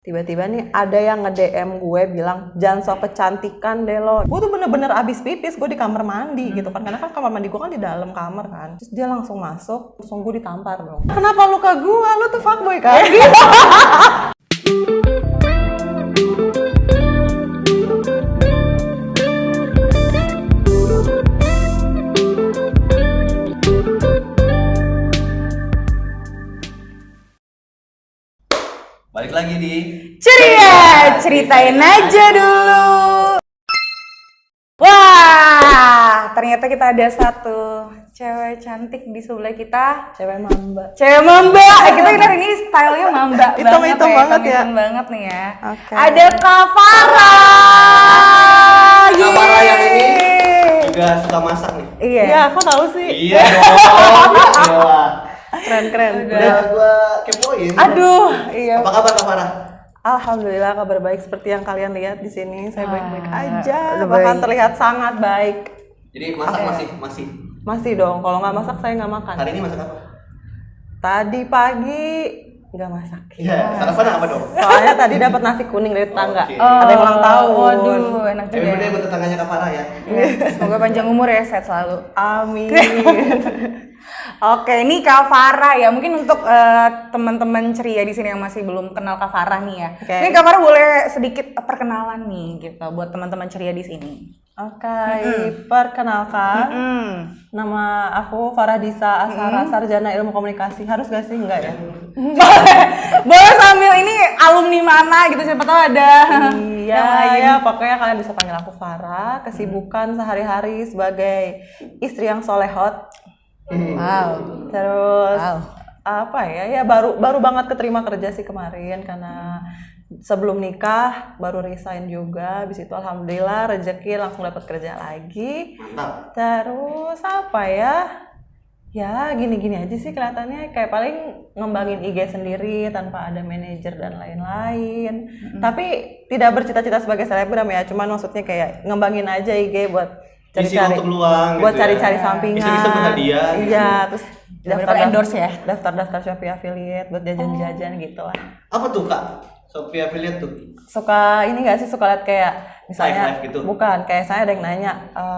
Tiba-tiba nih ada yang nge-DM gue bilang, jangan sok kecantikan deh lo. Gue tuh bener-bener abis pipis, gue di kamar mandi gitu kan. Karena kan kamar mandi gue kan di dalam kamar kan. Terus dia langsung masuk, langsung gue ditampar dong. Kenapa lu ke gue? Lu tuh fuckboy kan? Balik lagi di Ceria, ceritain aja dulu. Wah, ternyata kita ada satu cewek cantik di sebelah kita. Cewek mamba. Cewek mamba. Kita hari ini stylenya mamba Hitam banget ya. Hitam banget nih ya. Oke. Ada Kak Farah. Kak Farah yang ini juga suka masak nih. Iya. Iya, kok tahu sih? Iya dong. Iya. Keren-keren. Udah gua kepoin. Aduh, iya. Apa kabar Kak Farah? Alhamdulillah kabar baik seperti yang kalian lihat di sini. Saya baik-baik aja. udah Bahkan baik. terlihat sangat baik. Jadi masak masih. Masih dong. Kalau nggak masak saya nggak makan. Hari ini masak apa? Tadi pagi nggak masak. Iya, sarapan apa dong? Soalnya tadi dapat nasi kuning dari tetangga. Oke. Ada yang ulang tahun. Waduh, enak Happy juga. birthday buat tetangganya Kak Farah ya. Semoga panjang umur ya, sehat selalu. Amin. Oke, ini Kak Farah ya. Mungkin untuk teman-teman ceria di sini yang masih belum kenal Kak Farah nih ya. Oke. Ini Kak Farah boleh sedikit perkenalan nih gitu buat teman-teman ceria di sini. Oke, perkenalkan. Nama aku Farah Disa Asara, sarjana ilmu komunikasi. Harus gak sih? Enggak ya? Boleh sambil ini alumni mana gitu, siapa tahu ada. Iya, ya pokoknya kalian bisa panggil aku Farah. Kesibukan sehari-hari sebagai istri yang solehot. Wow. Terus Wow. apa ya? Ya baru banget keterima kerja sih kemarin karena sebelum nikah baru resign juga. Habis itu alhamdulillah rezeki langsung dapat kerja lagi. Mantap. Terus apa ya? Ya gini-gini aja sih kelihatannya, kayak paling ngembangin IG sendiri tanpa ada manajer dan lain-lain. Tapi tidak bercita-cita sebagai selebgram ya, cuman maksudnya kayak ngembangin aja IG buat Isi cari-cari untuk peluang buat gitu cari-cari ya. sampingan. Iseng-iseng berhadiah gitu. Iya, terus Dapat endorse ya? Daftar Shopee affiliate buat jajan-jajan gitu lah. Apa tuh Kak? Shopee affiliate tuh? Suka ini nggak sih, suka lihat kayak misalnya Live gitu? bukan, kayak saya ada yang nanya,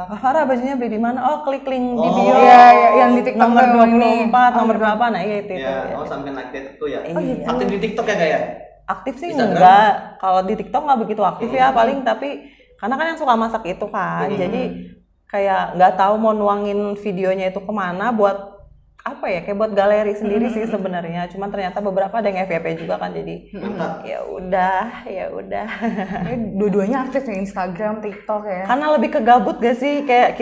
Kak Farah bajunya beli di mana? Oh, klik link di Oh. bio. Iya, yang di TikTok nomor tuh yang ini. 24, nomor berapa? Nah, iya itu. Ya, Ya. oh something like that itu ya. Oh, gitu. Aktif di TikTok ya Kak ya? Aktif sih Instagram? enggak. Kalau di TikTok nggak begitu aktif ya, paling tapi karena kan yang suka masak itu kan. Jadi kayak nggak tahu mau nuangin videonya itu kemana buat apa ya, kayak buat galeri sendiri sih sebenarnya. Cuman ternyata beberapa ada yang FYP juga kan, jadi Mantap. ya udah. Dua-duanya aktif nih, Instagram, TikTok ya. Karena lebih ke gabut gak sih, kayak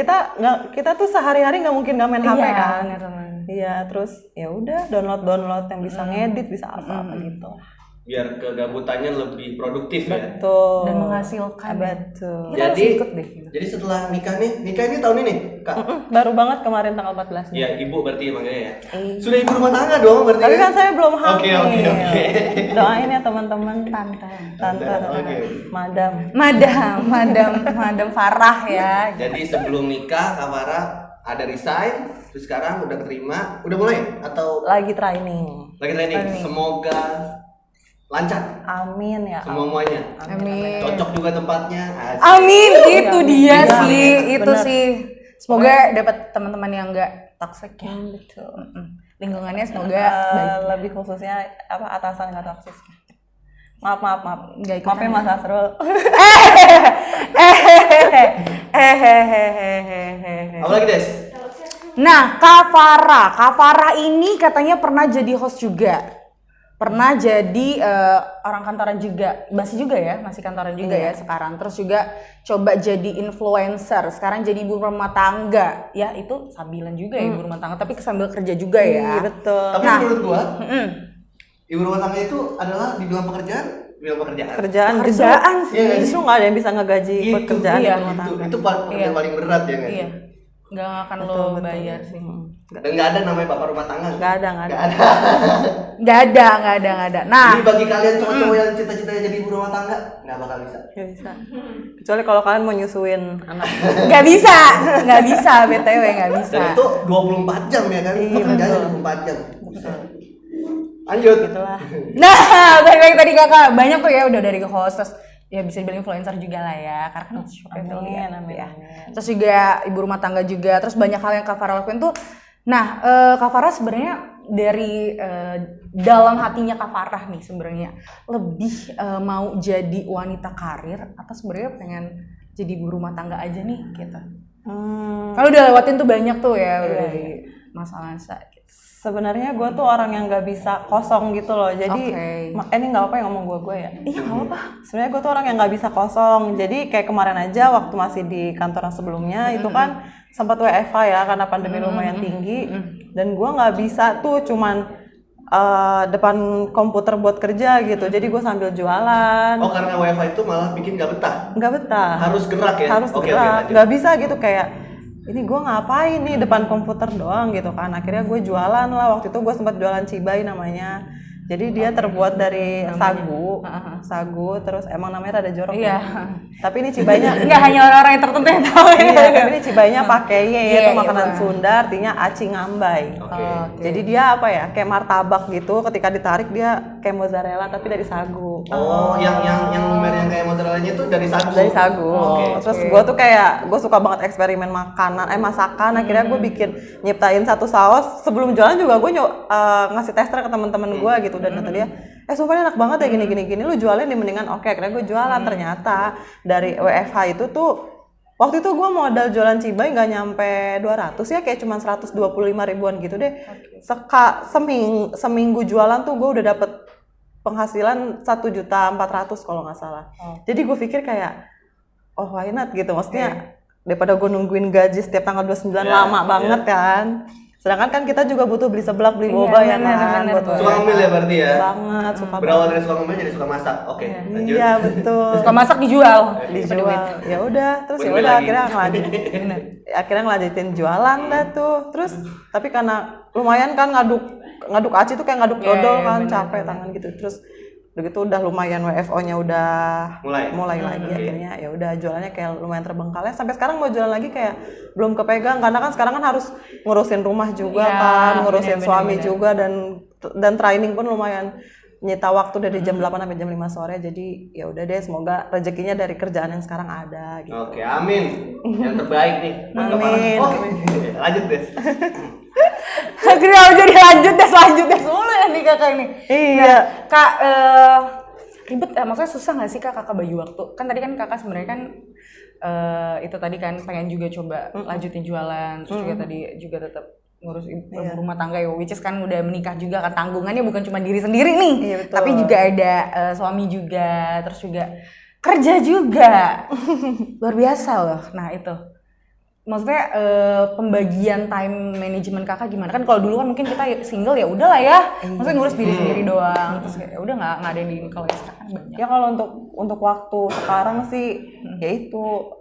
kita tuh sehari-hari nggak mungkin nggak main HP Iya, kan. bener-bener. Iya, terus ya udah download yang bisa ngedit, bisa apa gitu. Biar kegabutannya lebih produktif ya. Betul. Dan menghasilkan. Betul. Kita harus Jadi, ikut deh, gitu. jadi setelah nikah ini tahun ini Kak? Baru banget kemarin tanggal 14 nih. Ya ibu berarti manggilnya ya. Iya. Sudah ibu rumah tangga dong berarti. Tapi kan saya belum hamil. Oke. Doain ya teman-teman. Tante. Oke. Madam Farah ya. Jadi sebelum nikah Kak Farah ada resign, terus sekarang udah keterima, udah mulai atau lagi training. lagi training? Semoga lancar Amin ya. semuanya. Amin. Cocok juga tempatnya. Asik. Amin, itu dia Benar. sih, itu Benar. sih. Semoga dapat teman-teman yang enggak toxic ya. Betul. Lingkungannya semoga baik. Lebih khususnya apa, atasan nggak toksis. Maaf. Nggak ikutan. Maafin Mas Asrul. Apa lagi Des? Nah, Kak Farah ini katanya pernah jadi host juga. Pernah jadi orang kantoran juga, masih kantoran juga ya sekarang. Terus juga coba jadi influencer, sekarang jadi ibu rumah tangga. Ya itu sambilan juga ya ibu rumah tangga, tapi sambil kerja juga ya. Iya, betul. Tapi Nah. menurut gua, ibu rumah tangga itu adalah di dalam pekerjaan. Kerjaan sih. Iya, justru nggak ada yang bisa ngegaji buat kerjaan iya, di rumah tangga. itu pekerjaan paling berat ya nggak? Iya, nggak akan lo bayar sih. Dan nggak ada namanya bapak rumah tangga. Nggak ada. Nggak ada. Nah, Jadi bagi kalian cowok-cowok yang cita-citanya jadi ibu rumah tangga, nggak bakal bisa. Nggak bisa. Kecuali kalau kalian mau nyusuin anak. nggak bisa, BTW nggak bisa. Dan itu 24 jam ya kan? Iya, Pekerjaannya betul. 24 jam. Buset. Lanjut. Gitulah. Nah, tadi kakak banyak tuh ya udah dari host, terus ya bisa dibilang influencer juga lah ya, karena kan Amin, amin, ya. amin. Terus juga ibu rumah tangga juga, terus banyak hal yang Kak Farah lakuin tuh. Nah, Kak Farah sebenarnya dari dalam hatinya Kak Farah nih sebenarnya lebih mau jadi wanita karir atau sebenarnya pengen jadi ibu rumah tangga aja nih gitu. Kalau udah lewatin tuh banyak tuh ya udah dari masa-masa. Sebenarnya gue tuh orang yang nggak bisa kosong gitu loh. Jadi Oke. ini nggak apa yang ngomong gue ya. Iya nggak apa-apa. Sebenarnya gue tuh orang yang nggak bisa kosong. Jadi kayak kemarin aja waktu masih di kantor yang sebelumnya itu kan sempat WFH ya karena pandemi lumayan tinggi. Dan gue nggak bisa tuh cuman depan komputer buat kerja gitu. Jadi gue sambil jualan. Oh, karena WiFi itu malah bikin nggak betah. Nggak betah. Harus gerak ya. Harus Oke, gerak. lanjut. Nggak bisa gitu kayak ini gue ngapain nih depan komputer doang gitu kan. Akhirnya gue jualan lah. Waktu itu gue sempat jualan cibai namanya. Jadi dia terbuat dari sagu, terus emang namanya rada jorok. Iya. Tapi ini cibainya Nggak hanya orang-orang yang tertentu yang tahu ya. iya, tapi ini cibainya pakai ye, Iya, itu iya, makanan Bang. Sunda artinya aci ngambai. Oke. Jadi dia apa ya? Kayak martabak gitu. Ketika ditarik dia kayak mozzarella tapi dari sagu. Oh, yang kayak mozzarella-nya itu dari sagu. Dari sagu. Oke. Terus gue tuh kayak gue suka banget eksperimen masakan. Akhirnya gue bikin nyiptain satu saus. Sebelum jualan juga gue ngasih tester ke teman-teman gue gitu dan kata dia, sumpah ini enak banget ya gini. Lu jualin nih mendingan oke. Akhirnya gue jualan. Ternyata dari WFH itu tuh waktu itu gue modal jualan cibai nggak nyampe 200 ya, kayak cuma 125 ribuan gitu deh. Seminggu jualan tuh gue udah dapet penghasilan 1.400.000 kalau nggak salah. Jadi gue pikir kayak oh why not gitu, maksudnya daripada gue nungguin gaji setiap tanggal 29 lama banget kan. Sedangkan kan kita juga butuh beli seblak, beli boba ya kan. Buat Suka ngemil ya berarti ya? banget, suka Berawal dari suka ngemil jadi suka masak. Oke, lanjut. Iya betul. Suka masak dijual. Dijual. Ya udah, terus ya Ngemil udah lagi. akhirnya ngelanjutin jualan dah tuh. Terus tapi karena lumayan kan ngaduk aci tuh kayak ngaduk dodol kan, capek tangan gitu. Terus begitu udah lumayan WFO-nya udah mulai lagi akhirnya ya udah jualannya kayak lumayan terbengkalai. Sampai sekarang mau jualan lagi kayak belum kepegang karena kan sekarang kan harus ngurusin rumah juga kan, ngurusin suami juga dan training pun lumayan nyita waktu dari jam 8 sampai jam 5 sore. Jadi ya udah deh, semoga rezekinya dari kerjaan yang sekarang ada gitu. Oke, amin. Yang terbaik nih. buat Kak Farah. Amin. Oke, lanjut deh. Akhirnya jadi lanjut deh semua ya nih kakak ini. Iya. Nah, Kak, ribet maksudnya susah nggak sih kakak bagi waktu? Kan tadi kan kakak sebenarnya kan itu tadi kan pengen juga coba lanjutin jualan, terus juga tadi juga tetap ngurus ibu rumah tangga ya, which is kan udah menikah juga kan, tanggungannya bukan cuma diri sendiri nih, Iya, betul. tapi juga ada suami juga, terus juga kerja juga. Luar biasa loh. Nah itu maksudnya pembagian time management kakak gimana? Kan kalau dulu kan mungkin kita single ya udah lah ya, maksudnya ngurus diri sendiri doang, terus kayak udah nggak ada yang di kalau sekarang banyak. Ya kalau untuk waktu sekarang sih ya itu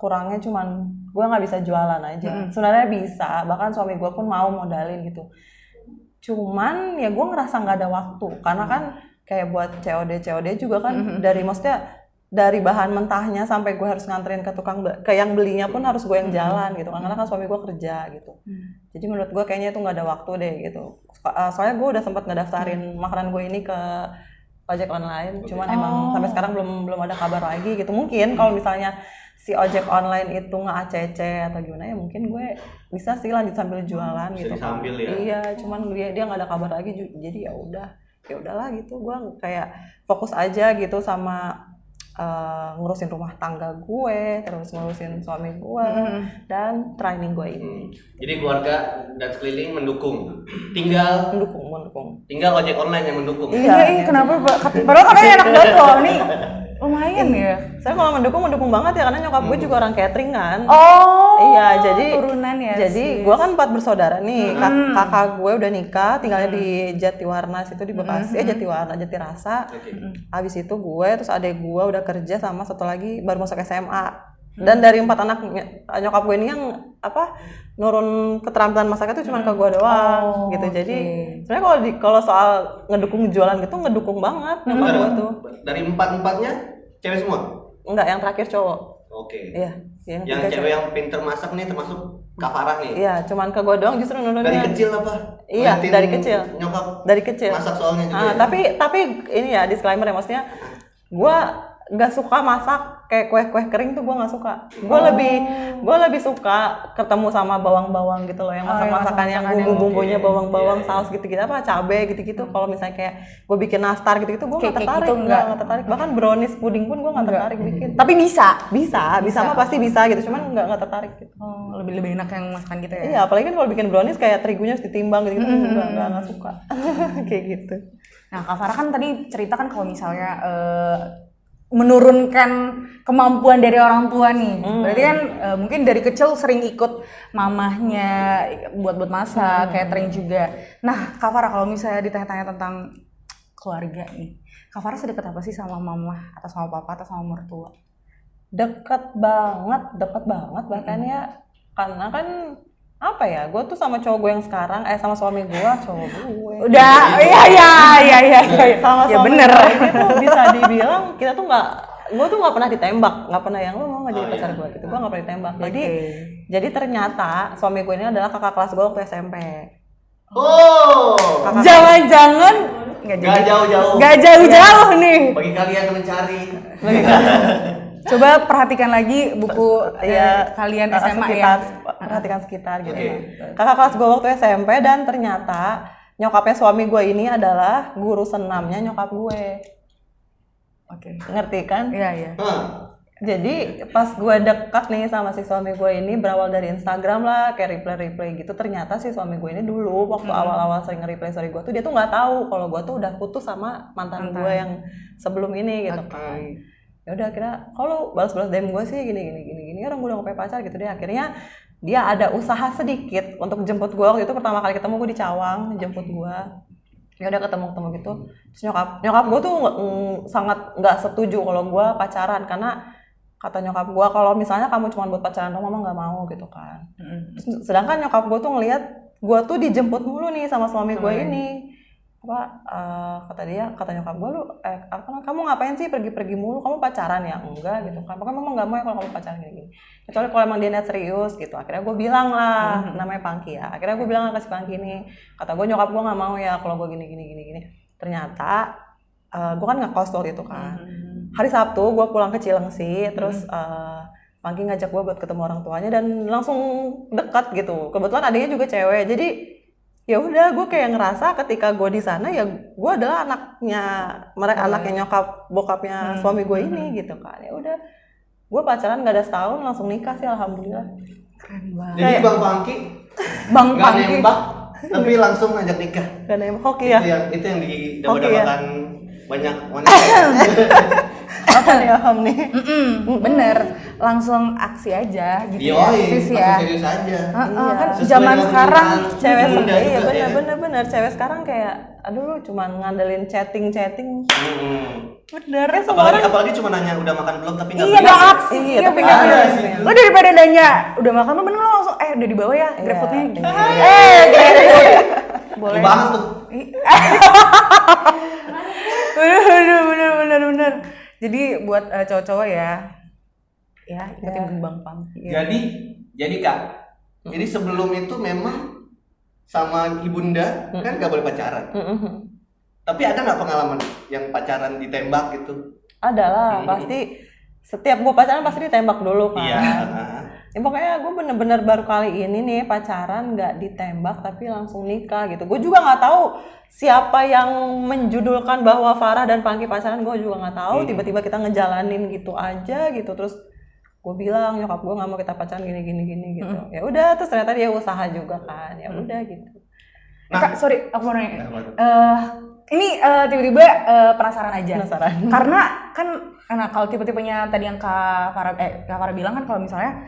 kurangnya cuman gue nggak bisa jualan aja. Sebenarnya bisa, bahkan suami gue pun mau modalin gitu. Cuman ya gue ngerasa nggak ada waktu karena kan kayak buat COD juga kan dari bahan mentahnya sampai gue harus nganterin ke tukang ke yang belinya pun harus gue yang jalan gitu karena kan suami gue kerja gitu. Jadi menurut gue kayaknya itu nggak ada waktu deh gitu. Soalnya gue udah sempat ngedaftarin makanan gue ini ke ojek online, cuman emang sampai sekarang belum ada kabar lagi gitu. Mungkin kalau misalnya si ojek online itu nggak ACC atau gimana ya mungkin gue bisa sih lanjut sambil jualan Bisa gitu. disambil ya. Iya, cuman dia nggak ada kabar lagi jadi ya udahlah gitu. Gue kayak fokus aja gitu sama ngurusin rumah tangga gue, terus ngurusin suami gue dan training gue ini. Jadi keluarga dan sekeliling mendukung. Tinggal Mendukung. ojek online yang mendukung. Iya, kenapa Pak? Padahal katanya enak banget loh nih. Lumayan ya. Saya kalau mendukung banget ya karena nyokap gue juga orang catering kan. Oh. Iya, jadi turunan ya. Jadi gue kan 4 bersaudara nih. Kakak gue udah nikah, tinggalnya di Jatiwarna situ di Bekasi, Jatirasa. Habis itu gue, terus adek gue udah kerja sama satu lagi baru masuk SMA. Dan dari 4 anak nyokap gue ini yang nurun keterampilan masak itu cuma ke gue doang gitu. Jadi sebenarnya kalau soal ngedukung jualan gitu ngedukung banget nyokap gue tuh. Dari 4-4-nya cewek semua? Enggak, yang terakhir cowok. Oke. Iya, yang Yang 3 cewek yang pinter masak nih termasuk Kak Farah nih. Iya, cuman ke gue doang justru nununnya. Dari kecil apa? Iya, Ngeliatin dari kecil. Nyokap Dari kecil. masak soalnya juga. Ah, Ya? tapi ini ya disclaimer ya, maksudnya gue nggak suka masak kayak kue-kue kering tuh, gue nggak suka. Gue lebih suka ketemu sama bawang-bawang gitu loh, yang masak-masakan yang bumbu-bumbunya bawang-bawang, saus gitu-gitu, apa cabe gitu-gitu. Kalau misalnya kayak gue bikin nastar gitu-gitu, gue nggak tertarik, nggak tertarik. Bahkan brownies puding pun gue nggak tertarik bikin. Tapi bisa Bisa mah pasti bisa gitu, cuman nggak tertarik gitu. lebih enak yang masakan gitu ya. Iya, apalagi kan kalau bikin brownies kayak terigunya harus ditimbang gitu, nggak suka. Kayak gitu. Nah, Kak Farah kan tadi cerita kan kalau misalnya menurunkan kemampuan dari orang tua nih. Berarti kan mungkin dari kecil sering ikut mamahnya buat masak, catering juga. Nah, Kak Farah kalau misalnya ditanya-tanya tentang keluarga nih, Kak Farah sedekat apa sih sama mama atau sama papa atau sama mertua? Deket banget bahkan ya, karena kan apa ya, gue tuh sama cowok gue yang sekarang, sama suami gue, Udah, iya. sama Ya suami bener. gue ini tuh bisa dibilang kita tuh gue tuh nggak pernah ditembak, nggak pernah yang lo mau nggak jadi pacar gue gitu, gue nggak pernah ditembak. Jadi ternyata suami gue ini adalah kakak kelas gue waktu SMP. Oh. Jangan-jangan Gak jauh-jauh. Gak jauh-jauh nih. Bagi kalian yang mencari. Coba perhatikan lagi buku kalian SMA sekitar, ya. perhatikan sekitar gitu. Kakak kelas gue waktu SMP, dan ternyata nyokapnya suami gue ini adalah guru senamnya nyokap gue. Oke. Ngerti kan? Iya. Jadi pas gue dekat nih sama si suami gue ini, berawal dari Instagram lah, kayak reply gitu. Ternyata si suami gue ini dulu waktu awal-awal sering nge-reply story gue tuh, dia tuh nggak tahu kalau gue tuh udah putus sama mantan gue yang sebelum ini gitu kan. Ya udah, akhirnya kalau balas-balas DM gue sih gini, orang gue udah ngapain pacar gitu deh. Akhirnya dia ada usaha sedikit untuk jemput gue. Waktu itu pertama kali ketemu gue di Cawang, jemput gue. Ya udah ketemu gitu. Terus nyokap gue tuh sangat nggak setuju kalau gue pacaran, karena kata nyokap gue kalau misalnya kamu cuma buat pacaran doang, mama nggak mau gitu kan. Sedangkan nyokap gue tuh ngelihat gue tuh dijemput mulu nih sama suami gue ini. Kata nyokap gue, lu kamu ngapain sih pergi mulu, kamu pacaran ya? Enggak gitu kan, pokoknya mama nggak mau ya kalau kamu pacaran gini, kecuali kalau emang dia niat serius gitu. Akhirnya gue bilang lah, namanya Pangki ya, akhirnya gue bilang ke si Pangki nih, kata gue nyokap gue nggak mau ya kalau gue gini. Ternyata gue kan ngekos waktu itu kan, hari Sabtu gue pulang ke Cilengsi, terus Pangki ngajak gue buat ketemu orang tuanya dan langsung dekat gitu. Kebetulan adiknya juga cewek, jadi ya udah gue kayak ngerasa ketika gue di sana ya gue adalah anaknya nyokap bokapnya suami gue ini gitu kan. Ya udah, gue pacaran gak ada setahun langsung nikah sih, alhamdulillah. Keren banget. Jadi Bang Pangki nggak nembak tapi langsung ngajak nikah. Gak nembak, hoki ya. Itu yang didapatkan banyak wanita. Apa nih Aham nih? Bener, langsung aksi aja gitu Langsung ya. serius aja. Kan Sesuai zaman dengan sekarang Cewek Bunda iya juga, ya kan? bener cewek sekarang kayak aduh lu cuma ngandelin chatting. Bener kan, semua orang Apalagi cuma nanya udah makan belum tapi nggak iya bilang. gak aksi. Iya, tapi bener. nggak ada sih. Lo daripada nanya udah makan lo, mending lo langsung udah dibawa ya GrabFood-nya. Iya. Boleh. Banget tuh. Bener. Jadi buat cowok-cowok ya ikutin Bang Pangki. Jadi Kak, jadi sebelum itu memang sama ibunda kan nggak boleh pacaran. Tapi ada nggak pengalaman yang pacaran ditembak gitu? Ada lah, pasti setiap gue pacaran pasti ditembak dulu kan. Iya. Ya, pokoknya gue bener-bener baru kali ini nih pacaran nggak ditembak tapi langsung nikah gitu. Gue juga nggak tahu siapa yang menjudulkan bahwa Farah dan Pangki pacaran, gue juga nggak tahu. Tiba-tiba kita ngejalanin gitu aja gitu. Terus gue bilang nyokap gue nggak mau kita pacaran gini gitu. Ya udah, terus ternyata dia usaha juga kan. Ya udah gitu. Kak, sorry, aku mau nanya. Ini tiba-tiba penasaran aja. Karena kan kalau tipe-tipenya tadi yang Kak Farah bilang kan, kalau misalnya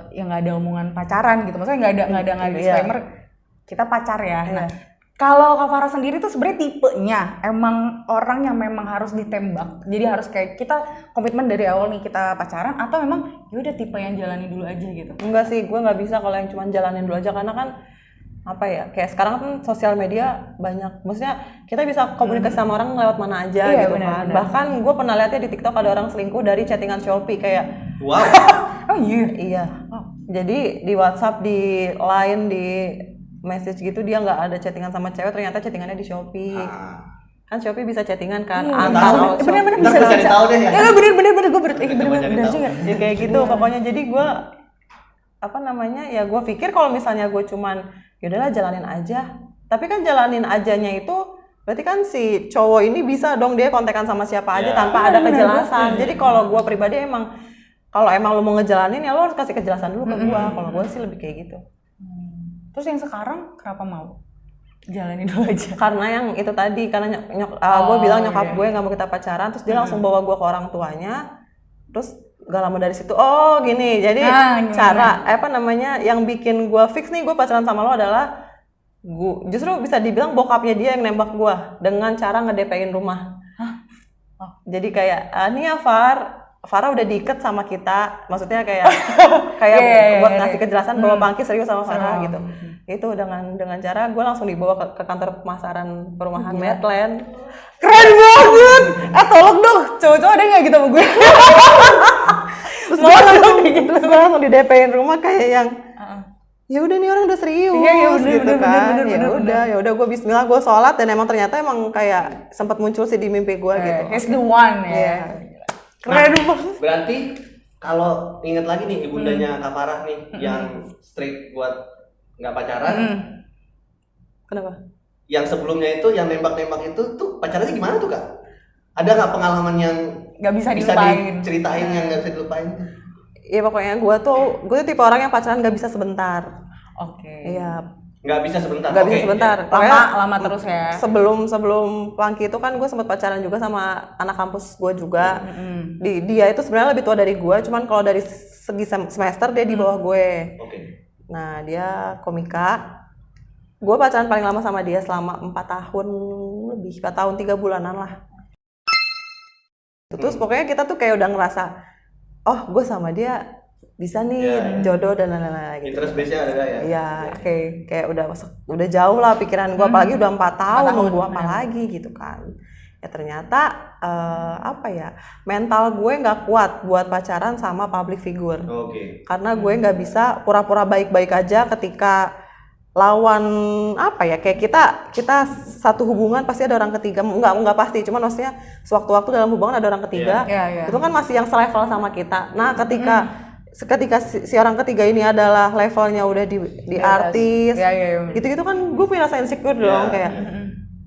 yang nggak ada omongan pacaran gitu, maksudnya nggak ada disclaimer kita pacar ya. Nah, kalau Kak Farah sendiri tuh sebenarnya tipenya emang orang yang memang harus ditembak, jadi harus kayak kita komitmen dari awal nih kita pacaran, atau memang ya udah tipe yang jalani dulu aja gitu? Enggak sih, gue nggak bisa kalau yang cuma jalanin dulu aja, karena kan apa ya, kayak sekarang kan sosial media banyak, maksudnya kita bisa komunikasi sama orang lewat mana aja gitu kan. Bahkan gue pernah lihatnya di TikTok ada orang selingkuh dari chattingan Shopee, kayak Wow. Oh iya. Iya. Jadi di WhatsApp, di Line, di message gitu dia nggak ada chattingan sama cewek, ternyata chattingannya di Shopee. Kan Shopee bisa chattingan kan antar all shop. Bener-bener Ntar bisa gue cari tahu deh ya. Ya bener-bener gue Coba cari bener tahu. juga. Ya kayak gitu pokoknya. Jadi gue apa namanya ya, gue pikir kalau misalnya gue cuman yaudahlah jalanin aja, tapi kan jalanin ajanya itu berarti kan si cowok ini bisa dong dia kontekan sama siapa aja Ya. tanpa ada kejelasan. Jadi kalau gue pribadi emang kalau emang lu mau ngejalanin ya lo harus kasih kejelasan dulu ke gue. Kalau gue sih lebih kayak gitu. Terus yang sekarang kenapa mau jalanin dulu aja? Karena yang itu tadi, karena gue bilang nyokap iya. gue nggak mau kita pacaran, terus dia langsung bawa gue ke orang tuanya, terus gak lama dari situ, oh gini, jadi cara apa namanya yang bikin gue fix nih gue pacaran sama lo adalah justru bisa dibilang bokapnya dia yang nembak gue dengan cara nge-DP-in rumah. Jadi kayak nih ya Farah udah diikat sama kita, maksudnya kayak buat ngasih kejelasan bahwa Pangki serius sama Farah gitu. Itu dengan cara gue langsung dibawa ke kantor pemasaran perumahan Medland. Keren banget. Tolong dong, cowok-cowok ada nggak gitu sama gue? Terus gue langsung di DP-in rumah kayak yang ya udah nih orang udah serius gitu kan. Ya udah gue bismillah, gue sholat, dan emang ternyata emang kayak sempat muncul sih di mimpi gue gitu. He's the one ya. Keren Nah, banget. berarti kalau inget lagi nih ibundanya Kak Farah nih yang straight buat nggak pacaran, Kenapa? yang sebelumnya itu yang nembak-nembak itu tuh pacarannya gimana tuh Kak? Ada nggak pengalaman yang Nggak bisa bisa dilupain. diceritain yang nggak bisa dilupain? Ya pokoknya gue tuh tipe orang yang pacaran gak bisa sebentar. Oke. Iya. Nggak bisa sebentar. Gak bisa Oke, sebentar. ya. Pokoknya Lama terus ya. Sebelum Pangki itu kan gue sempat pacaran juga sama anak kampus gue juga. Dia itu sebenarnya lebih tua dari gue, cuman kalau dari segi semester dia di bawah gue. Oke. Nah dia komika. Gue pacaran paling lama sama dia selama 4 tahun lebih, 4 tahun 3 bulanan lah. Terus pokoknya kita tuh kayak udah ngerasa, oh gue sama dia bisa nih jodoh dan lain-lain gitu. Interest base-nya ada ya? Iya, kayak udah jauh lah pikiran gue, apalagi udah 4 tahun nunggu apa lagi gitu kan. Ya ternyata apa ya, mental gue nggak kuat buat pacaran sama public figure. Oke. Karena gue nggak bisa pura-pura baik-baik aja ketika lawan apa ya, kayak kita satu hubungan pasti ada orang ketiga, nggak pasti, cuman maksudnya sewaktu-waktu dalam hubungan ada orang ketiga. Itu kan masih yang selevel sama kita. Nah ketika si orang ketiga ini adalah levelnya udah di artis, gitu-gitu kan gue punya rasa insecure dong, kayak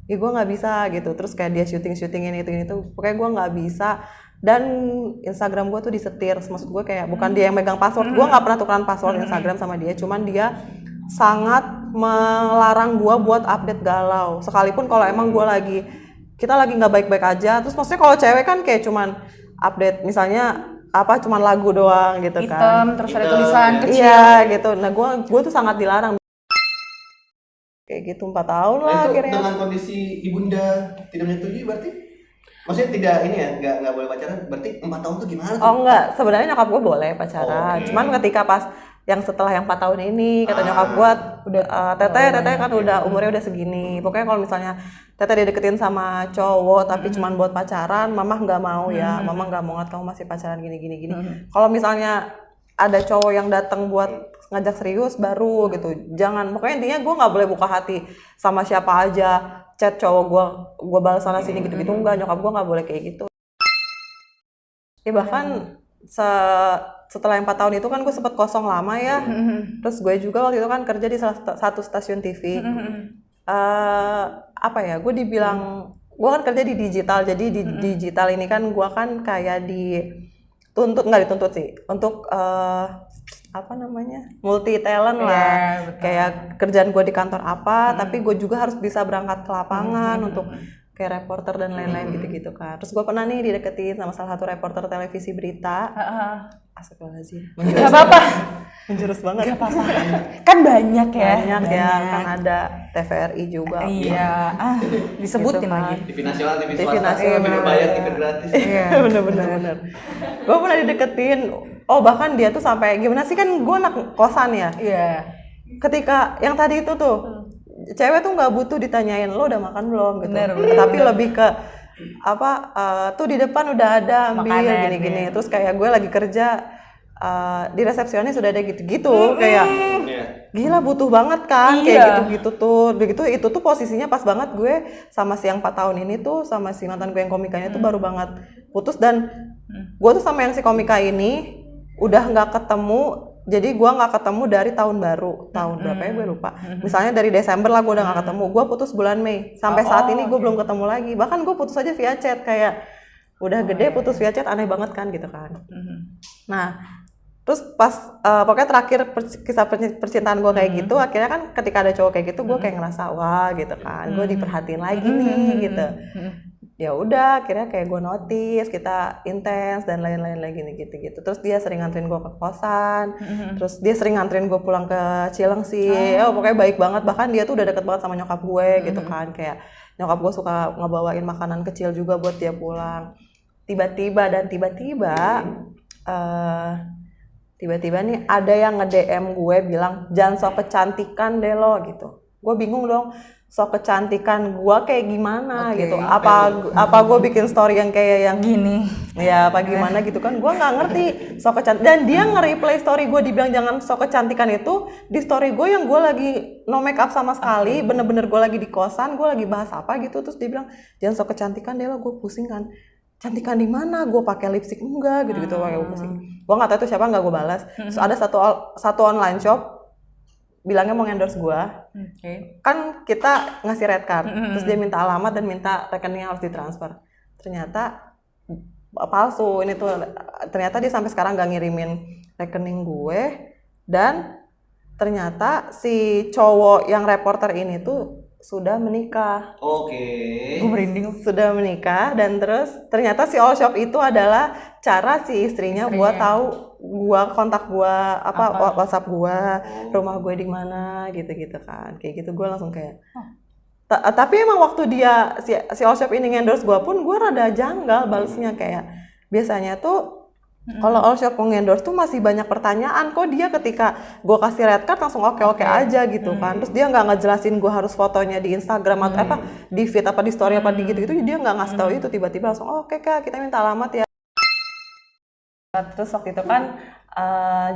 ya gue nggak bisa gitu. Terus kayak dia syutingin itu pokoknya gue nggak bisa. Dan Instagram gue tuh disetir, maksud gue kayak bukan dia yang megang password, gue nggak pernah tukeran password Instagram sama dia, cuman dia sangat melarang gue buat update galau, sekalipun kalau emang kita lagi nggak baik-baik aja. Terus maksudnya kalau cewek kan kayak cuman update misalnya apa cuman lagu doang gitu kan, Terus ada tulisan kecil. iya gitu. Nah gue tuh sangat dilarang kayak gitu 4 tahun lah Itu akhirnya. dengan kondisi ibunda tidak menyetujui berarti? Maksudnya tidak ini ya, nggak boleh pacaran, berarti 4 tahun tuh gimana tuh? Oh enggak, sebenarnya nyokap gue boleh pacaran. Cuman ketika pas yang setelah yang 4 tahun ini, kata nyokap gue, teteh kan udah umurnya udah segini. Pokoknya kalau misalnya teteh dideketin sama cowok tapi cuman buat pacaran, mama nggak mau ya. Mama nggak mau, kamu masih pacaran gini. Kalau misalnya ada cowok yang datang buat ngajak serius baru gitu, jangan. Pokoknya intinya gue nggak boleh buka hati sama siapa aja. Chat cowok gue balas sana sini gitu-gitu, enggak. Nyokap gue nggak boleh kayak gitu. Ya bahkan setelah 4 tahun itu kan gue sempet kosong lama ya. Terus gue juga waktu itu kan kerja di salah satu stasiun TV. Apa ya, gue dibilang, gue kan kerja di digital, jadi di digital ini kan gue kan kayak nggak dituntut sih untuk apa namanya, multi talent lah. Kayak kerjaan gue di kantor apa, tapi gue juga harus bisa berangkat ke lapangan untuk kayak reporter dan lain-lain gitu-gitu kan. Terus gue pernah nih dideketin sama salah satu reporter televisi berita. Astagfirullahaladzim. Gak apa-apa. Menjurus banget. Gak apa-apa. Kan banyak ya. Banyak ya, kan ada TVRI juga. Iya. Disebutin Gitu kan. lagi. TV nasional, TV TV swasta, nasional. TV berbayar, TV gratis. Iya. Bener. Gue pernah dideketin. Oh bahkan dia tuh sampai gimana sih, kan gue anak kosan ya. Iya. Ketika yang tadi itu tuh, cewek tuh nggak butuh ditanyain lo udah makan belum gitu. Bener. Tapi lebih ke apa, tuh di depan udah ada ambil Makanan, gini-gini. ya. Terus kayak gue lagi kerja, di resepsionis sudah ada gitu-gitu kayak Iya. gila butuh banget kan Iya. kayak gitu-gitu tuh. Begitu itu tuh posisinya pas banget gue sama si yang 4 tahun ini tuh sama si mantan gue yang komikanya tuh baru banget putus dan gue tuh sama yang si komika ini udah nggak ketemu. Jadi gue nggak ketemu dari tahun baru, tahun berapa ya gue lupa. Misalnya dari Desember lah gue udah nggak ketemu. Gue putus bulan Mei. Sampai saat ini gue belum ketemu lagi. Bahkan gue putus aja via chat kayak udah gede putus via chat aneh banget kan gitu kan. Nah terus pas pokoknya terakhir kisah percintaan gue kayak gitu, akhirnya kan ketika ada cowok kayak gitu gue kayak ngerasa wah gitu kan, gue diperhatiin lagi nih gitu. Ya udah akhirnya kayak gue notice kita intens dan lain-lain lagi gitu. Terus dia sering nganterin gue ke kosan, terus dia sering nganterin gue pulang ke Cilengsi. Pokoknya baik banget, bahkan dia tuh udah deket banget sama nyokap gue gitu kan, kayak nyokap gue suka ngebawain makanan kecil juga buat dia pulang. Tiba-tiba nih ada yang nge-DM gue bilang jangan sok kecantikan deh lo gitu. Gue bingung dong, sok kecantikan gue kayak gimana gitu. Apa gue bikin story yang kayak yang Gini. ya apa gimana gitu kan, gue nggak ngerti sok kecantikan. Dan dia nge-replay story gue dibilang jangan sok kecantikan itu di story gue yang gue lagi no make up sama sekali, bener-bener gue lagi di kosan, gue lagi bahas apa gitu, terus dia bilang jangan sok kecantikan deh lo. Gue pusing kan, cantikan di mana? Gue pakai lipstick enggak gitu pakai pusing. Gue nggak tahu itu siapa, nggak gue balas. Terus ada satu online shop bilangnya mau endorse gue. Kan kita ngasih red card, terus dia minta alamat dan minta rekening yang harus ditransfer. Ternyata palsu ini tuh, ternyata dia sampai sekarang nggak ngirimin rekening gue. Dan ternyata si cowok yang reporter ini tuh sudah menikah. Oke. Gue merinding. Sudah menikah dan terus ternyata si all shop itu adalah cara si istrinya buat tahu gua, kontak gua, WhatsApp gua, rumah gue di mana gitu-gitu kan. Kayak gitu gue langsung kayak tapi emang waktu dia si all shop ini endorse gua pun gue rada janggal balesnya, kayak biasanya tuh kalau all shop nge-endorse tuh masih banyak pertanyaan, kok dia ketika gue kasih red card langsung oke aja gitu kan. Terus dia nggak ngejelasin gue harus fotonya di Instagram atau apa, di feed apa di story apa di gitu-gitu, dia nggak ngasih tahu itu, tiba-tiba langsung oke kak kita minta alamat ya. Terus waktu itu kan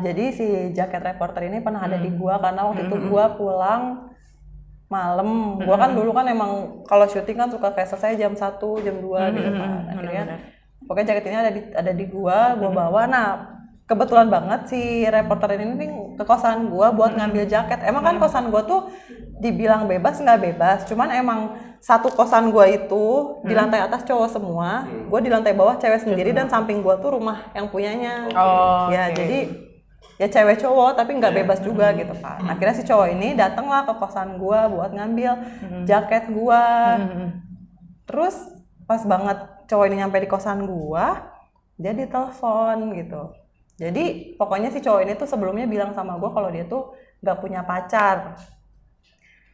jadi si jaket reporter ini pernah ada di gua karena waktu itu gua pulang malam. Gua kan dulu kan emang kalau syuting kan suka kayak selesai jam 1, jam 2 gitu kan. Akhirnya pokoknya jaket ini ada di gua bawa. Nah, kebetulan banget si reporter ini nih ke kosan gua buat ngambil jaket. Emang kan kosan gua tuh dibilang bebas nggak bebas, cuman emang satu kosan gua itu di lantai atas cowok semua, gua di lantai bawah cewek sendiri dan samping gua tuh rumah yang punyanya. Jadi ya cewek cowok tapi nggak bebas juga gitu kan. Akhirnya si cowok ini datanglah ke kosan gua buat ngambil jaket gua. Terus pas banget cowok ini nyampe di kosan gua, dia ditelepon gitu. Jadi pokoknya si cowok ini tuh sebelumnya bilang sama gua kalau dia tuh nggak punya pacar.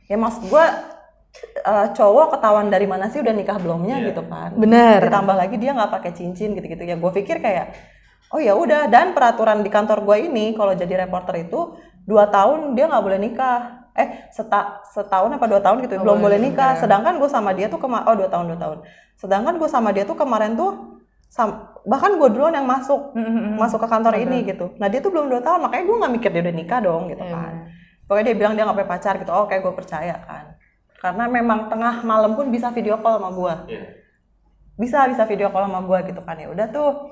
Ya maksud gua cowok ketahuan dari mana sih udah nikah belumnya gitu kan. Bener. Ditambah lagi dia nggak pakai cincin gitu-gitu ya. Gue pikir kayak oh ya udah, dan peraturan di kantor gue ini kalau jadi reporter itu 2 tahun dia nggak boleh nikah. Setahun apa 2 tahun gitu belum boleh nikah. Sedangkan gue sama dia tuh 2 tahun. Sedangkan gue sama dia tuh kemarin tuh bahkan gue duluan yang masuk ke kantor ini gitu. Nah dia tuh belum 2 tahun, makanya gue nggak mikir dia udah nikah dong gitu kan. Pokoknya dia bilang dia nggak punya pacar gitu. Oke, gue percaya kan. Karena memang tengah malam pun bisa video call sama gue. Bisa video call sama gue gitu kan. Ya udah tuh.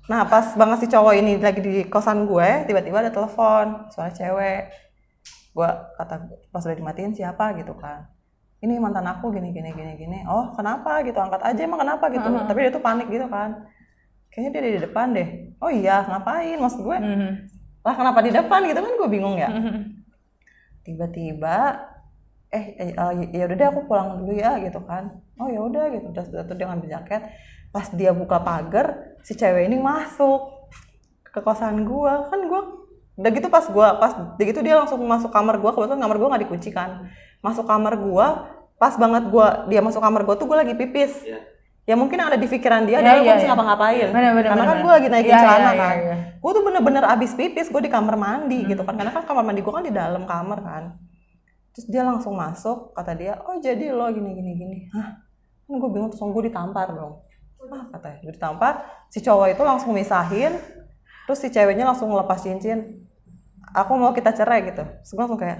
Nah pas banget si cowok ini lagi di kosan gue, tiba-tiba ada telepon suara cewek. Gue kata pas udah dimatiin siapa gitu kan. Ini mantan aku gini. Oh kenapa gitu, angkat aja emang kenapa gitu. Tapi dia tuh panik gitu kan. Kayaknya dia di depan deh. Oh iya ngapain maksud gue. Lah kenapa di depan gitu kan, gue bingung ya. Tiba-tiba ya udah deh aku pulang dulu ya gitu kan. Oh ya udah gitu. Terus dia ngambil jaket. Pas dia buka pagar, si cewek ini masuk ke kosan gua. Kan gua udah gitu pas begitu dia langsung masuk kamar gua. Kebetulan kamar gua nggak dikunci kan. Masuk kamar gua, pas banget dia masuk kamar gua tuh gua lagi pipis. Ya mungkin yang ada di pikiran dia adalah gue bisa ngapa-ngapain. Karena kan gue lagi naikin celana kan. Gue tuh bener-bener abis pipis, gue di kamar mandi gitu kan. Karena kan kamar mandi gue kan di dalam kamar kan. Terus dia langsung masuk, kata dia, oh jadi lo gini. Hah? Kan gue bingung, terus gue ditampar dong. Katanya, gue ditampar. Si cowok itu langsung misahin. Terus si ceweknya langsung ngelepas cincin, aku mau kita cerai gitu. Terus gue langsung kayak,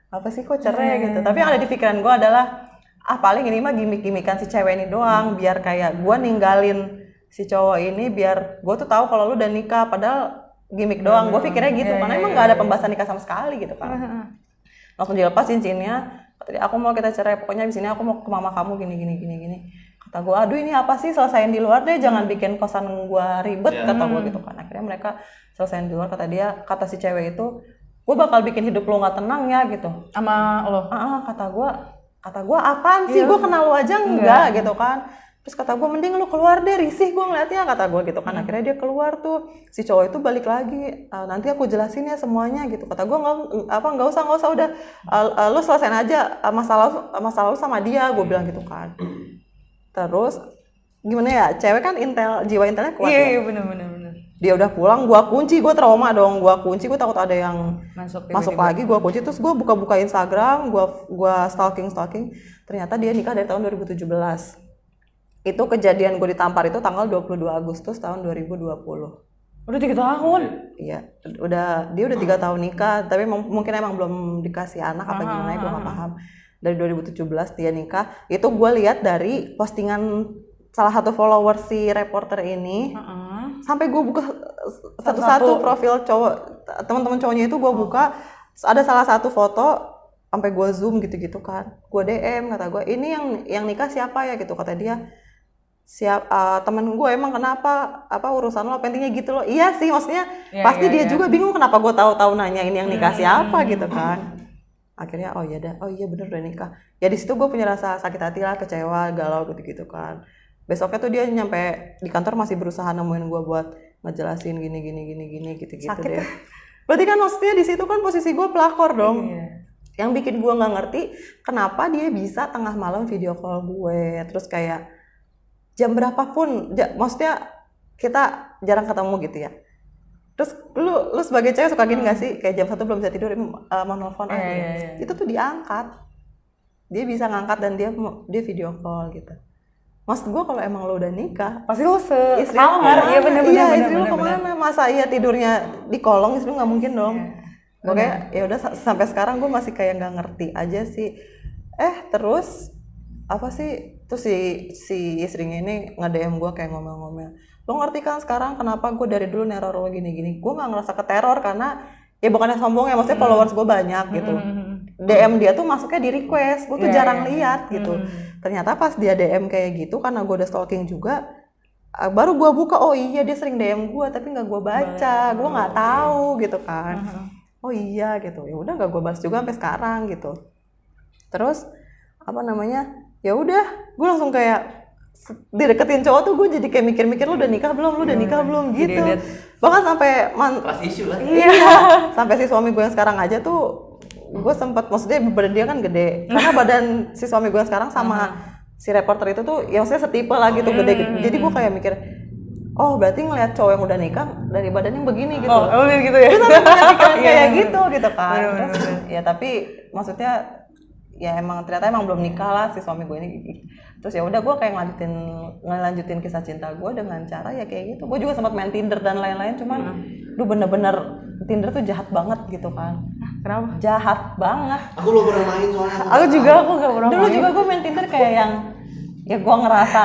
apa sih kok cerai gitu. Tapi yang ada di pikiran gue adalah, paling ini mah gimmick-gimmickan si cewek ini doang, biar kayak gue ninggalin si cowok ini, biar gue tuh tahu kalau lu udah nikah, padahal gimmick doang. Gue pikirnya gitu, karena emang gak ada pembahasan nikah sama sekali gitu kan. Langsung dilepas cincinnya, aku mau kita cerai, pokoknya di sini aku mau ke mama kamu gini. Kata gue, aduh ini apa sih, selesain di luar deh, jangan bikin kosan gue ribet, kata gue gitu kan. Akhirnya mereka selesain di luar, kata si cewek itu, gue bakal bikin hidup lo nggak tenang ya gitu. Sama lo? Kata gue apaan sih, gue kenal lo aja enggak gitu kan. Terus kata gue, mending lu keluar deh, risih gue ngeliatnya, kata gue gitu kan. Akhirnya dia keluar tuh, si cowok itu balik lagi, nanti aku jelasin ya semuanya gitu. Kata gue, nggak usah udah, lu selesain aja masalah lu sama dia, gue bilang gitu kan. Terus gimana ya, cewek kan jiwa intelnya kuat. Iya bener. Dia udah pulang, gue trauma dong, gue takut ada yang masuk lagi, gue kunci. Terus gue buka Instagram, gue stalking, ternyata dia nikah dari tahun 2017. Itu kejadian gue ditampar itu tanggal 22 Agustus tahun 2020. Udah 3 tahun? Iya, dia udah 3 tahun nikah, tapi mungkin emang belum dikasih anak apa gimana, gue gak paham. Dari 2017 dia nikah, itu gue lihat dari postingan salah satu follower si reporter ini, sampai gue buka satu-satu profil cowok, teman-teman cowoknya itu gue buka, ada salah satu foto, sampai gue zoom gitu-gitu kan, gue DM, kata gue, ini yang nikah siapa ya gitu, kata dia, temen gue, emang kenapa, urusan lo, pentingnya gitu loh. Iya sih, maksudnya pasti dia juga bingung kenapa gue tahu-tahu nanya ini yang nikah siapa gitu kan. Akhirnya oh iya bener udah nikah. Ya di situ gue punya rasa sakit hati lah, kecewa, galau gitu kan. Besoknya tuh dia nyampe di kantor masih berusaha nemuin gue buat ngejelasin gini gitu sakit deh. Berarti kan maksudnya di situ kan posisi gue pelakor dong. Yang bikin gue nggak ngerti kenapa dia bisa tengah malam video call gue, terus kayak jam berapapun, maksudnya kita jarang ketemu gitu ya. Terus lu sebagai cewek suka gini nggak sih, kayak jam 1 belum bisa tidur, mau nelfon aja. Itu tuh diangkat, dia bisa ngangkat dan dia video call gitu. Maksud gue kalau emang lo udah nikah, pasti lo istri kamar, bener. Istri lo kemana? Masa iya tidurnya di kolong, istri lo nggak mungkin dong. Gue kayak ya udah sampai sekarang gue masih kayak nggak ngerti aja sih. Terus apa sih? Terus si istrinya ini nge-DM gue kayak ngomel-ngomel. Lo ngerti kan sekarang kenapa gue dari dulu neror lo gini-gini? Gue nggak ngerasa keteror karena ya bukannya sombong ya, maksudnya followers gue banyak gitu. DM dia tuh masuknya di request, gue tuh jarang lihat gitu. Ternyata pas dia DM kayak gitu, karena gue udah stalking juga, baru gue buka, oh iya dia sering DM gue, tapi nggak gue baca, gue nggak tahu gitu kan. Oh iya gitu, ya udah nggak gue balas juga sampai sekarang gitu. Terus apa namanya? Ya udah, gue langsung kayak dideketin cowok tuh gue jadi kayak mikir-mikir lu udah nikah belum gitu. Bahkan sampai pas isu lah. Iya, sampai si suami gue yang sekarang aja tuh gue sempat, maksudnya badan dia kan gede, karena badan si suami gue yang sekarang sama si reporter itu tuh ya maksudnya setipe lah gitu, gede. Jadi gue kayak mikir, oh berarti ngeliat cowok yang udah nikah dari badan yang begini gitu. Oh gitu ya. Terus sampai punya pikiran kayak gitu kan. Terus ya tapi maksudnya ya ternyata emang belum nikah lah si suami gue ini. Terus ya udah gue kayak ngelanjutin kisah cinta gue dengan cara ya kayak gitu. Gue juga sempat main Tinder dan lain-lain, cuman bener-bener Tinder tuh jahat banget gitu kan. Kenapa? Jahat banget. Aku belum pernah main soalnya. Aku gak pernah Dulu juga gue main Tinder kayak yang ya gue ngerasa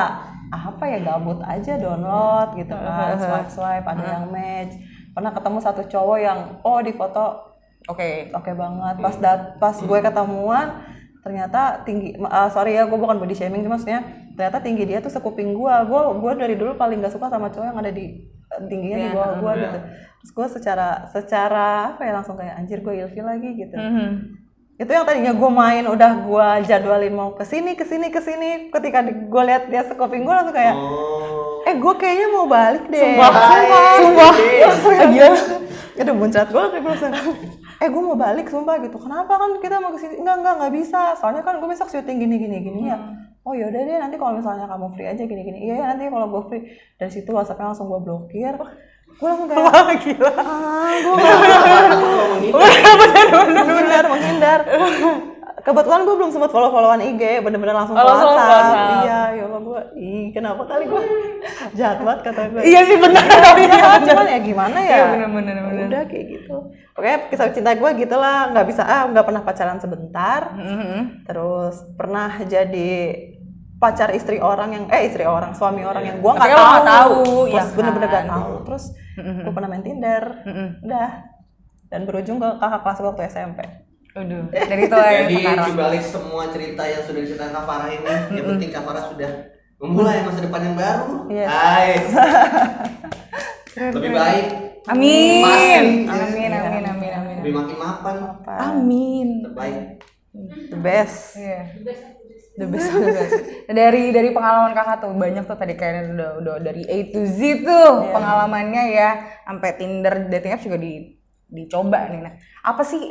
apa ya, gabut aja download gitu kan, swipe ada yang match. Pernah ketemu satu cowok yang di foto oke banget. Pas gue ketemuan ternyata tinggi, sorry ya gue bukan body shaming, maksudnya ternyata tinggi dia tuh sekuping gue dari dulu paling gak suka sama cowok yang ada di tingginya di bawah gue gitu. Terus gue secara apa ya, langsung kayak anjir gue ilfil lagi gitu. Itu yang tadinya gue main udah gue jadwalin mau kesini, ketika gue lihat dia sekuping gue langsung kayak gue kayaknya mau balik deh. Sumpah. Gila. Aduh muncrat gue kayak belum gue mau balik sumpah gitu. Kenapa, kan kita mau kesini? Enggak bisa. Soalnya kan gue besok syuting gini ya. Oh yaudah deh, nanti kalau misalnya kamu free aja gini. Iya ya, nanti kalau gue free. Dari situ WhatsApp-nya langsung gue blokir. Gue langsung kayak gila. Gue menghindar. kebetulan gue belum sempat follow-followan IG, bener-bener langsung ke langsung WhatsApp. WhatsApp. Iya, ya Allah gue, kenapa kali gue jahat banget kata gue. Iya sih benar. Iya, cuman ya gimana ya? Iya benar. Udah kayak gitu. Oke, kisah cinta gue gitulah, nggak pernah pacaran sebentar. Terus pernah jadi pacar suami orang yang gue nggak Tapi lo nggak tahu, terus ya kan? bener-bener nggak tahu. Terus gue pernah main Tinder, udah, dan berujung ke kakak kelas gue waktu SMP. Aduh, dari itu ya Jadi sekarang. dibalik semua cerita yang sudah diceritakan Kak Farah ini, yang penting Kak Farah sudah memulai masa depan yang baru. Yes. Hai. Lebih baik. Amin. Pasti. Amin. Lebih makin mapan. Amin. Terbaik. The best. Iya. The best. Dari pengalaman kakak tuh banyak tuh tadi kayaknya udah dari A to Z tuh pengalamannya ya, sampai Tinder, dating apps juga dicoba nih. Nah, apa sih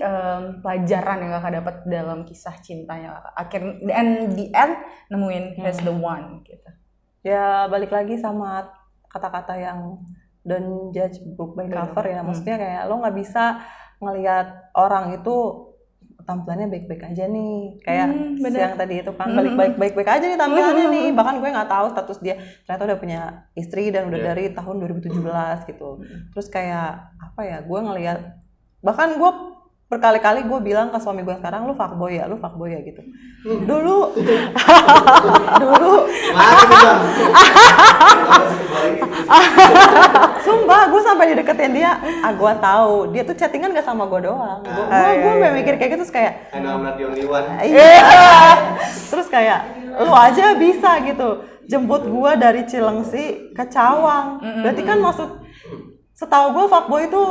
pelajaran yang kakak dapat dalam kisah cintanya kakak? Akhirnya the end nemuin he's the one gitu. Ya balik lagi sama kata-kata yang don't judge book by cover ya. Maksudnya kayak lo nggak bisa ngelihat orang itu tampilannya baik-baik aja nih, kayak yang tadi itu kan baik-baik aja nih tampilannya nih, bahkan gue nggak tahu status dia ternyata udah punya istri dan udah dari tahun 2017 gitu. Terus kayak apa ya, gue ngelihat, bahkan gue berkali-kali gue bilang ke suami gue sekarang, lu fuckboy ya gitu. Dulu Makasih Bang. sumpah gue sampai dideketin dia, gue tahu dia tuh chattingan gak sama gue doang. Gue mikir kayak gitu, terus kayak I know I'm not the only one. iya. Terus kayak lu aja bisa gitu jemput gue dari Cilengsi ke Cawang. Berarti kan setahu gue fuckboy itu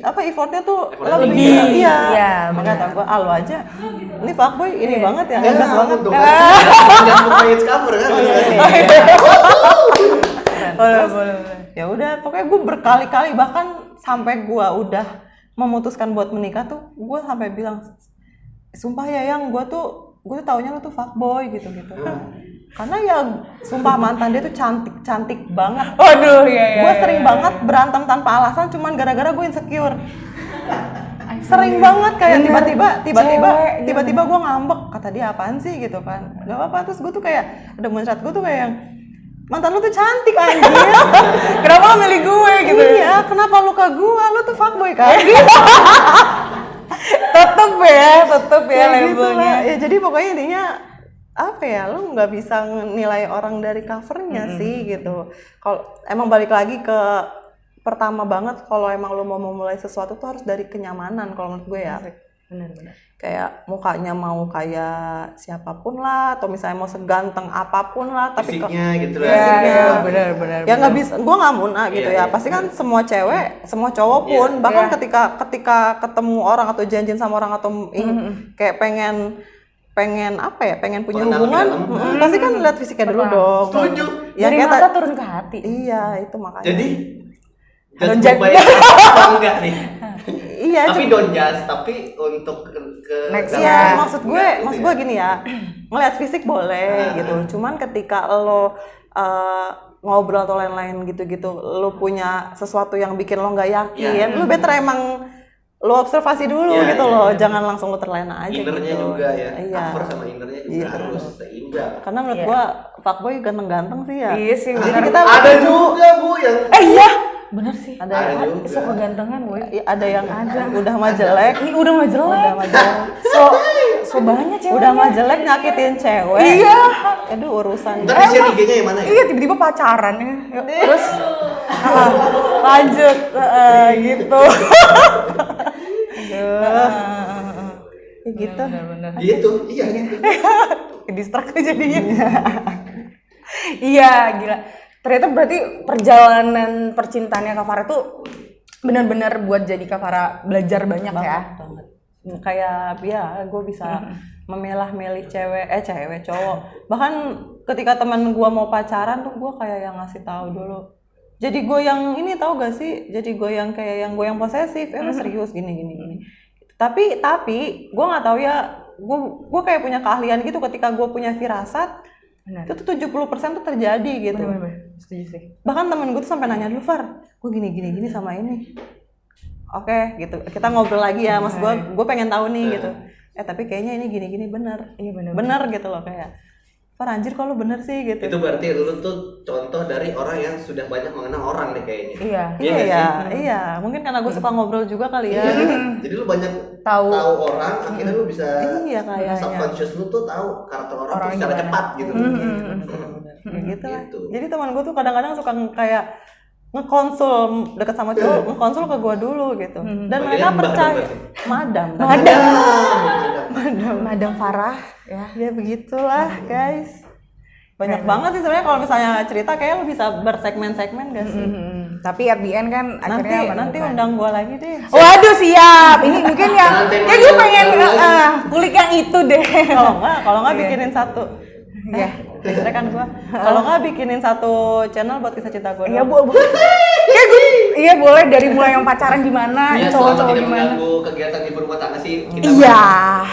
effortnya tuh lebih. Iya. Makanya tau gue, lu aja ini fuckboy ini banget ya. Ya, Hebat banget. dong. Jangan buka hits cover kan. Boleh. Ya udah, pokoknya gue berkali-kali, bahkan sampai gue udah memutuskan buat menikah tuh, gue sampai bilang, sumpah ya Yang, gue tuh taunya lu tuh fuckboy gitu. Karena ya sumpah mantan dia tuh cantik banget. Waduh, iya. Gue sering banget berantem tanpa alasan cuman gara-gara gue insecure. Sering banget kayak tiba-tiba gue ngambek, kata dia apaan sih gitu kan. Gak apa-apa, terus gue tuh kayak ada muncrat gue tuh kayak yang, mantan lu tuh cantik anjir. Kenapa lo milih gue gitu? Iya, kenapa lu ke gue? Lu tuh fuckboy kan? Tetep ya Ya gitu labelnya. lah. Ya jadi pokoknya intinya apa ya, lu nggak bisa nilai orang dari covernya sih gitu. Kalau emang balik lagi ke pertama banget, kalau emang lu mau memulai sesuatu tuh harus dari kenyamanan kalau menurut gue ya. Benar. Kayak mukanya mau kayak siapapun lah, atau misalnya mau seganteng apapun lah, tapi Fisiknya gitu lah. Iya, benar. ya nggak bisa, gue nggak muna gitu ya. Pasti kan semua cewek, semua cowok pun, bahkan ketika ketemu orang atau janjian sama orang atau kayak pengen apa ya, pengen punya hubungan, pasti kan lihat fisiknya dulu dong. Setuju. Ya, Dari kayak mata turun ke hati. iya, itu makanya. Jadi jangan bayar apa enggak nih? Iya, Tapi don't judge, tapi untuk ke Next dalam- ya, maksud gue gitu ya. gini ya, ngeliat fisik boleh gitu. Cuman ketika lo ngobrol atau lain-lain gitu-gitu, lo punya sesuatu yang bikin lo nggak yakin, lo better emang lo observasi dulu gitu loh, jangan langsung lo terlena aja. Innernya gitu. juga ya, Iya. cover sama innernya juga harus seimbang. Karena menurut gua fuckboy ganteng-ganteng sih ya. Iya sih, Jadi benar. kita Ada juga Bu yang Iya, bener sih. ada juga. Isu kegantengan gue. ada yang udah mah jelek, Ini udah mah jelek. So banyak cewek. udah mah jelek nyakitin cewek. Iya. Aduh urusan. Ntar di-share IG-nya yang mana ya? Iya, tiba-tiba pacaran ya. Terus lanjut gitu. Ya gitu. Bener. Gitu, iya gitu. Ke-distract jadinya. Iya, gila. Ternyata berarti perjalanan percintaannya Kak Farah tuh benar-benar buat jadi Kak Farah belajar banyak ya. Banget. Kayak ya gue bisa memilah-milih cewek cowok. Bahkan ketika teman gue mau pacaran tuh gue kayak yang ngasih tahu dulu. Jadi gue yang ini tahu gak sih? Jadi gue yang kayak yang gue yang posesif. Lu serius gini. Tapi gue nggak tahu ya. Gue kayak punya keahlian gitu ketika gue punya firasat. Benar. Itu tuh 70% tuh terjadi gitu. Bener. Setuju sih. Bahkan temen gue tuh sampai nanya dulu, Far, gue gini sama ini. Oke, gitu. Kita ngobrol lagi ya, mas gue pengen tahu nih gitu. tapi kayaknya ini gini-gini bener. Iya bener. Bener gitu loh kayak. Far anjir kok lu bener sih gitu. Itu berarti lu tuh contoh dari orang yang sudah banyak mengenal orang nih kayaknya. Iya. Iya nggak ya, sih? iya. Mungkin karena gue suka ngobrol juga kali ya. Jadi lu banyak Tahu. orang, akhirnya lu bisa Iya kayaknya. subconscious lu tuh tahu karakter orang Orang tuh secara gimana. cepat gitu. Ya gitu lah. Gitu. Jadi teman gue tuh kadang-kadang suka kayak ngekonsul deket sama cowok, ngekonsul ke gue dulu gitu. Dan mereka Panggilan Mbak percaya. dong berarti? Madam. Madam Farah ya. Ya begitulah guys. Banyak banget sih sebenarnya kalau misalnya cerita kayak lu bisa bersegmen-segmen gak sih? Tapi at the end kan akhirnya Nanti menemukan. undang gue lagi deh. Waduh siap. Ini mungkin yang Dengan tema kayak gue yang pengen baru lagi. kulik yang itu deh. Kalau nggak bikinin satu. Iya. Biasanya kan gue. Kalau nggak bikinin satu channel buat kisah cinta gue. Iya bu. Kayak gue. Iya boleh dari mulai yang pacaran gimana, Iya, selama cowok-cowok tidak gimana. mengganggu kegiatan ibu rumah tangga sih kita Iya.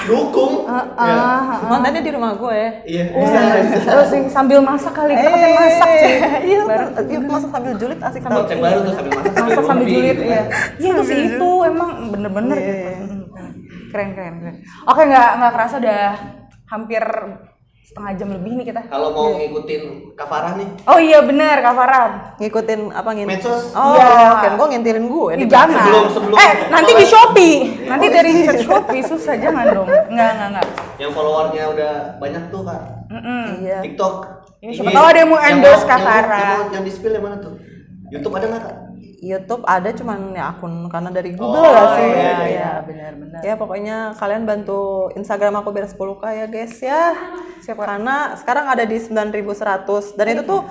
dukung. Ya. Kontennya di rumah gue. Iya, bisa. Terus sih sambil masak kali kita kan masak cuy. Iya, masak sambil julid asik tau. Konsep baru tuh sambil masak Masak sambil ngopi julid gitu. ya. Iya itu sih itu emang bener-bener Iya, gitu. iya. Keren. Oke nggak kerasa udah hampir setengah jam lebih nih kita. Kalau mau ngikutin Kak Farah nih, Oh iya benar Kak Farah. Ngikutin apa medsos. Oh, Iya. kan gue ngintilin gue. Ih, jangan. Sebelum- nanti di Shopee. Nanti dari Shopee susah jangan dong. Enggak. Yang followernya udah banyak tuh Kak. Iya. TikTok. Ya, siapa tahu ada yang mau endorse Kak Farah. Yang di spill yang mana tuh? YouTube ada nggak Kak? YouTube ada cuman ya akun karena dari Google Oh, gak sih? Iya, benar. Ya pokoknya kalian bantu Instagram aku biar 10k ya guys ya. Siapa? Karena sekarang ada di 9.100 dan itu tuh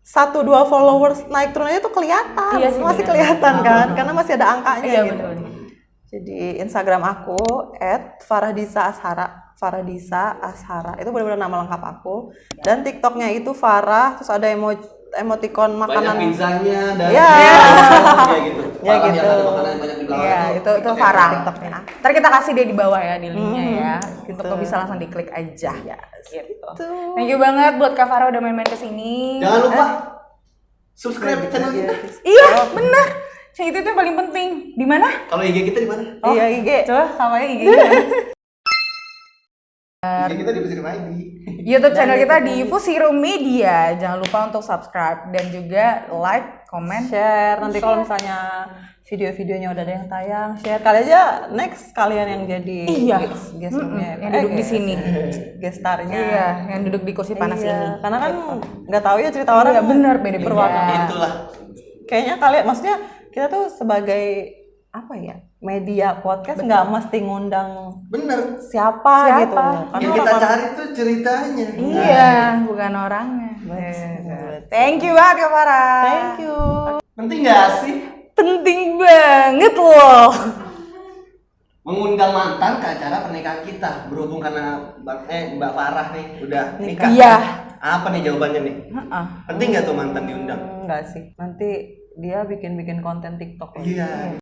1-2 followers naik turun aja tuh kelihatan. Iya sih, masih benar. kelihatan kan karena masih ada angkanya Iya gitu. benar. Jadi Instagram aku @farahdisa_ashara. Farahdisa Ashara itu benar-benar nama lengkap aku. Dan TikToknya itu Farah terus ada emoticon Banyak makanan. pizzanya dan Iya. kayak gitu. Ya, Farah gitu. yang ada makanan yang banyak di belakang Iya, itu Farah. Ntar kita kasih dia di bawah ya di linknya ya. gitu. Untuk lo bisa langsung diklik aja. Ya, gitu. Tuh. Thank you banget buat Kak Farah udah main-main kesini. Jangan lupa subscribe channel kita. Iya, benar. Yang itu yang paling penting. Di mana? Kalau IG kita di mana? Iya IG. Coba sama ya IG -nya. IG kita di Fusirum ID. YouTube channel kita di Fusirum Media. Jangan lupa untuk subscribe dan juga like, comment. Share nanti kalau misalnya video-videonya udah ada yang tayang share kali aja next kalian yang jadi Iya. guest-nya Yang duduk di sini. guest starnya Iya, yang duduk di kursi panas Iya, ini. karena kan nggak tahu ya cerita orang Iya, bener, beda-beda. berwarna. Itulah. Kayaknya kalian maksudnya kita tuh sebagai apa ya media podcast nggak mesti ngundang Bener. siapa gitu Yang kita cari tuh ceritanya. Iya, bukan orangnya. Betul. Thank you banget Kak Farah. Thank you. Penting nggak sih Penting banget loh. mengundang mantan ke acara pernikahan kita berhubung karena Mbak Farah nih udah nikah. Iya. Apa nih jawabannya nih? Heeh. Penting nggak tuh mantan diundang? Enggak sih nanti dia bikin konten TikTok Iya.